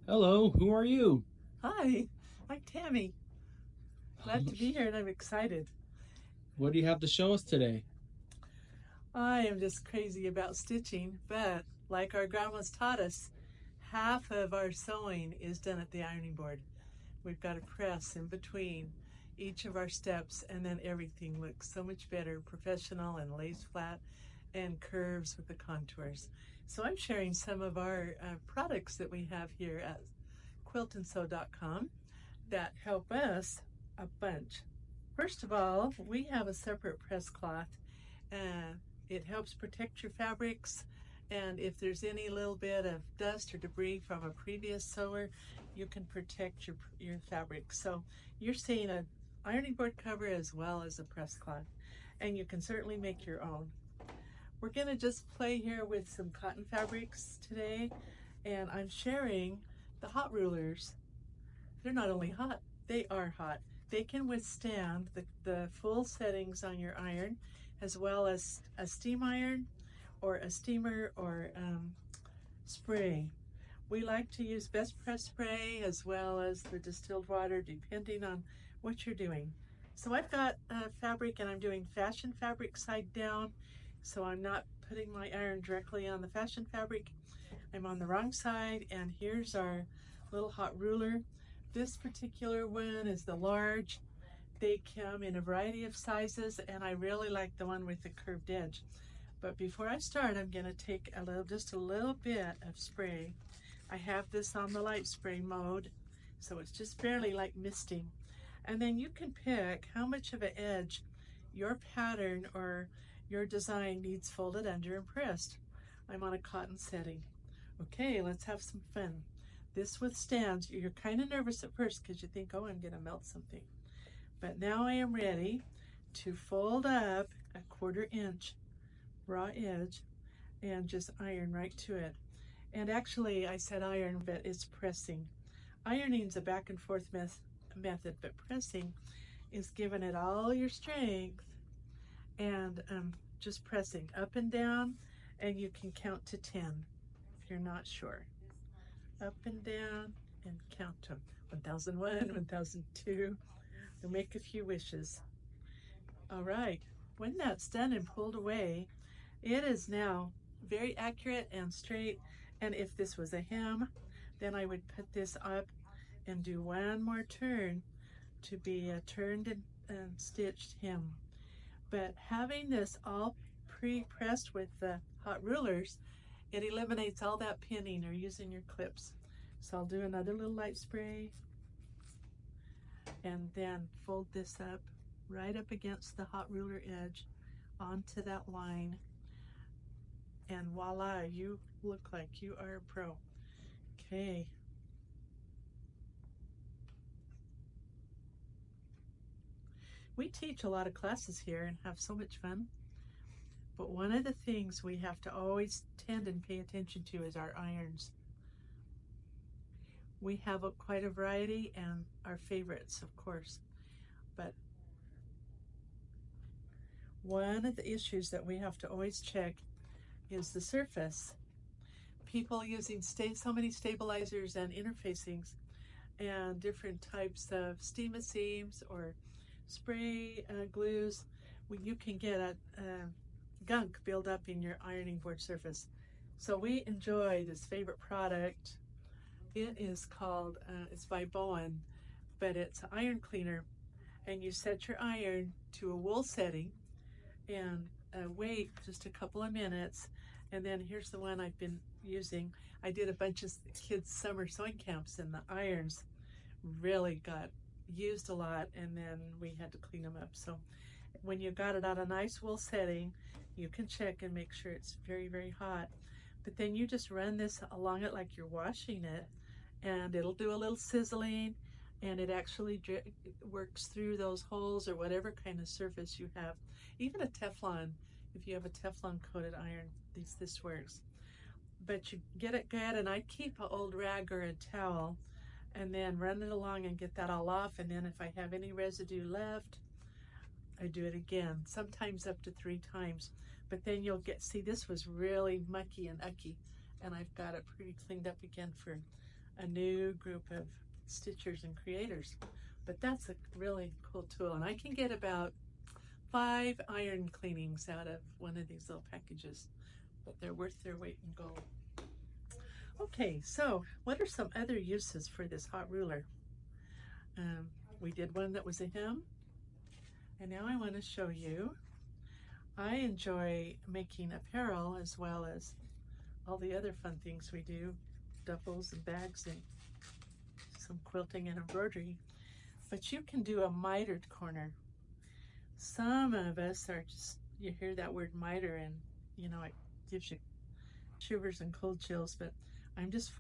Hello, who are you? Hi, I'm Tammy. Glad to be here and I'm excited. What do you have to show us today? I am just crazy about stitching, but like our grandmas taught us, half of our sewing is done at the ironing board. We've got a press in between each of our steps, and then everything looks so much better, professional and lace flat and curves with the contours. So I'm sharing some of our products that we have here at quiltandsew.com that help us a bunch. First of all, we have a separate press cloth. Uh, it helps protect your fabrics, and if there's any little bit of dust or debris from a previous sewer, you can protect your fabric. So you're seeing an ironing board cover as well as a press cloth, and you can certainly make your own. We're going to just play here with some cotton fabrics today, and I'm sharing the hot rulers. They're not only hot, they are hot. They can withstand the full settings on your iron, as well as a steam iron or a steamer or spray. We like to use best press spray as well as the distilled water, depending on what you're doing. So I've got fabric, and I'm doing fashion fabric side down, so I'm not putting my iron directly on the fashion fabric. I'm on the wrong side, and here's our little hot ruler. This particular one is the large. They come in a variety of sizes, and I really like the one with the curved edge. But before I start, I'm going to take just a little bit of spray. I have this on the light spray mode, so it's just barely like misting. And then you can pick how much of an edge your pattern or your design needs folded under and pressed. I'm on a cotton setting. Okay, let's have some fun. This withstands. You're kind of nervous at first because you think, oh, I'm going to melt something. But now I am ready to fold up a 1/4 inch raw edge and just iron right to it. And actually, I said iron, but it's pressing. Ironing's a back and forth method, but pressing is giving it all your strength and just pressing up and down, and you can count to 10 if you're not sure. Up and down and count them. 1001, 1002. You'll make a few wishes. All right. When that's done and pulled away, it is now very accurate and straight. And if this was a hem, then I would put this up and do one more turn to be a turned and stitched hem. But having this all pre-pressed with the hot rulers, it eliminates all that pinning or using your clips. So I'll do another little light spray and then fold this up right up against the hot ruler edge onto that line, and voila, you look like you are a pro. Okay. We teach a lot of classes here and have so much fun, but one of the things we have to always tend and pay attention to is our irons. We have quite a variety and our favorites, of course, but one of the issues that we have to always check is the surface. People using so many stabilizers and interfacings and different types of steam-a-seams or spray glues, you can get a gunk build up in your ironing board surface. So we enjoy this favorite product. It is called, it's by Bowen, but it's iron cleaner. And you set your iron to a wool setting and wait just a couple of minutes. And then here's the one I've been using. I did a bunch of kids' summer sewing camps, and the irons really got used a lot, and then we had to clean them up. So when you got it on a nice wool setting, you can check and make sure it's very, very hot. But then you just run this along it like you're washing it, and it'll do a little sizzling, and it actually works through those holes or whatever kind of surface you have. Even a Teflon, if you have a Teflon coated iron, this works. But you get it good, and I keep an old rag or a towel and then run it along and get that all off. And then if I have any residue left, I do it again, sometimes up to 3 times. But then you'll see this was really mucky and ucky, and I've got it pretty cleaned up again for a new group of stitchers and creators. But that's a really cool tool, and I can get about 5 iron cleanings out of one of these little packages, but they're worth their weight in gold. Okay, so what are some other uses for this hot ruler? We did one that was a hem, and now I want to show you. I enjoy making apparel as well as all the other fun things we do, duffels and bags and some quilting and embroidery. But you can do a mitered corner. Some of us are just, you hear that word miter and you know it gives you shivers and cold chills, but I'm just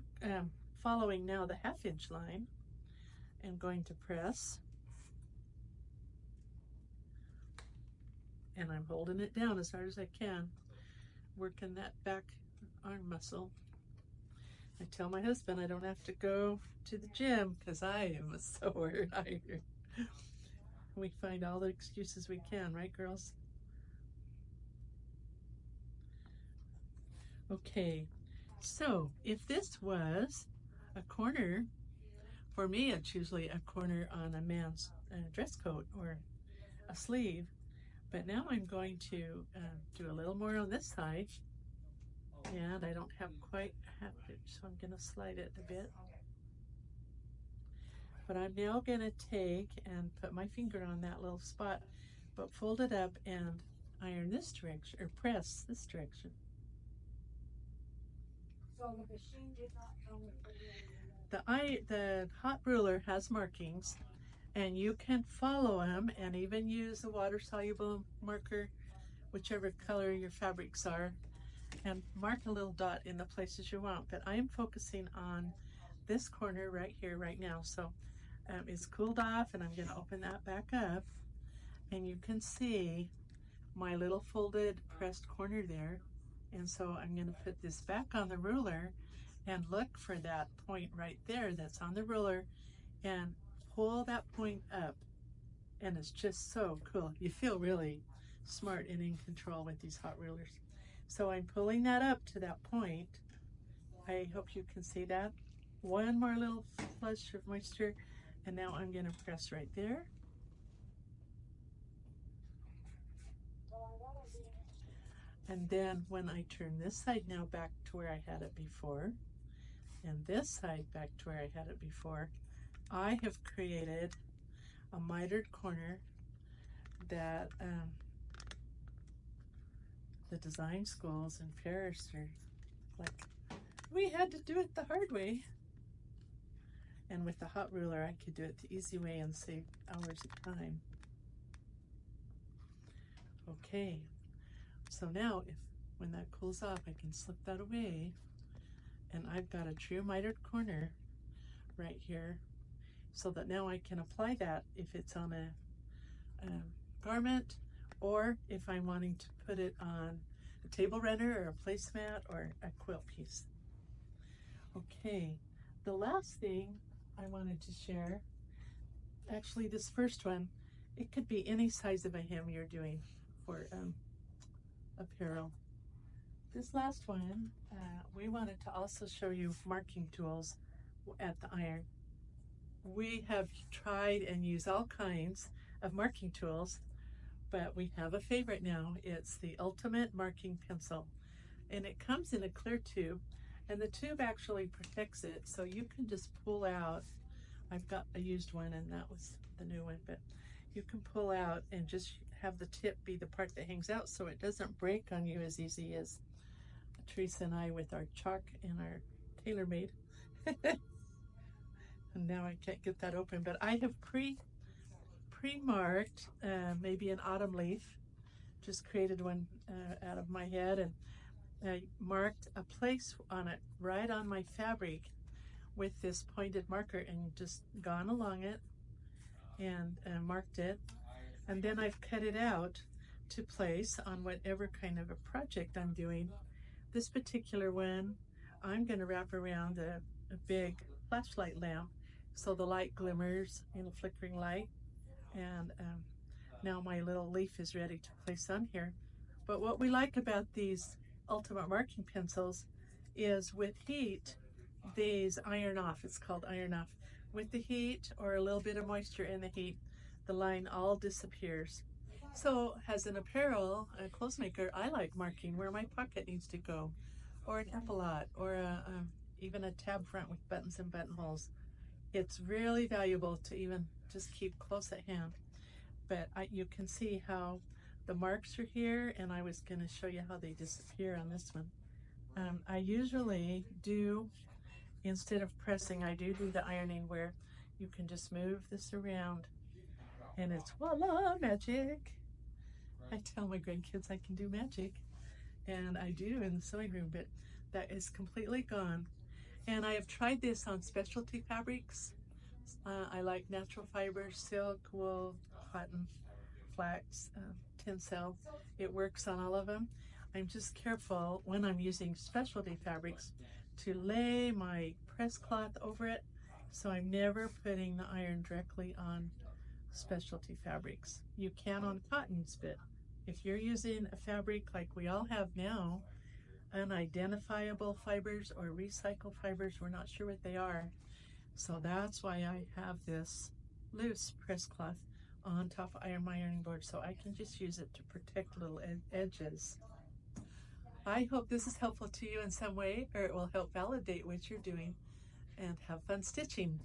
following now the 1/2 inch line and going to press, and I'm holding it down as hard as I can, working that back arm muscle. I tell my husband I don't have to go to the gym because I am a sore either. We find all the excuses we can, right, girls? Okay, so if this was a corner, for me it's usually a corner on a man's dress coat or a sleeve, but now I'm going to do a little more on this side, and I don't have quite 1/2 inch, so I'm going to slide it a bit. But I'm now going to take and put my finger on that little spot, but fold it up and iron this direction, or press this direction. So the machine did not come with The hot ruler has markings, and you can follow them and even use a water-soluble marker, whichever color your fabrics are, and mark a little dot in the places you want. But I'm focusing on this corner right here, right now. So it's cooled off, and I'm going to open that back up, and you can see my little folded pressed corner there. And so I'm going to put this back on the ruler and look for that point right there that's on the ruler and pull that point up, and it's just so cool. You feel really smart and in control with these hot rulers. So I'm pulling that up to that point. I hope you can see that. One more little flush of moisture, and now I'm going to press right there. And then when I turn this side now back to where I had it before, and this side back to where I had it before, I have created a mitered corner that the design schools in Paris are like, we had to do it the hard way. And with the hot ruler, I could do it the easy way and save hours of time. Okay. So now, when that cools off, I can slip that away, and I've got a true mitered corner right here, so that now I can apply that if it's on a garment, or if I'm wanting to put it on a table runner or a placemat or a quilt piece. Okay, the last thing I wanted to share, actually this first one, it could be any size of a hem you're doing for apparel. This last one, we wanted to also show you marking tools at the iron. We have tried and used all kinds of marking tools, but we have a favorite now. It's the Ultimate Marking Pencil, and it comes in a clear tube, and the tube actually protects it, so you can just pull out. I've got a used one, and that was the new one, but you can pull out and just have the tip be the part that hangs out, so it doesn't break on you as easy as Teresa and I with our chalk and our TaylorMade. And now I can't get that open, but I have pre-marked maybe an autumn leaf. Just created one out of my head, and I marked a place on it right on my fabric with this pointed marker, and just gone along it and marked it. And then I've cut it out to place on whatever kind of a project I'm doing. This particular one, I'm going to wrap around a big flashlight lamp, so the light glimmers in a flickering light. And now my little leaf is ready to place on here. But what we like about these Ultimate Marking Pencils is with heat, these iron off. It's called iron off. With the heat or a little bit of moisture in the heat, the line all disappears. So as an apparel, a clothes maker, I like marking where my pocket needs to go, or an epaulette, or even a tab front with buttons and buttonholes. It's really valuable to even just keep close at hand. But you can see how the marks are here, and I was going to show you how they disappear on this one. I usually do, instead of pressing, I do the ironing where you can just move this around and it's voila, magic. I tell my grandkids I can do magic, and I do in the sewing room, but that is completely gone. And I have tried this on specialty fabrics. I like natural fibers, silk, wool, cotton, flax, tencel. It works on all of them. I'm just careful when I'm using specialty fabrics to lay my press cloth over it, so I'm never putting the iron directly on specialty fabrics. You can on cottons, but if you're using a fabric like we all have now, unidentifiable fibers or recycled fibers, we're not sure what they are. So that's why I have this loose press cloth on top of my ironing board, so I can just use it to protect little edges. I hope this is helpful to you in some way, or it will help validate what you're doing, and have fun stitching.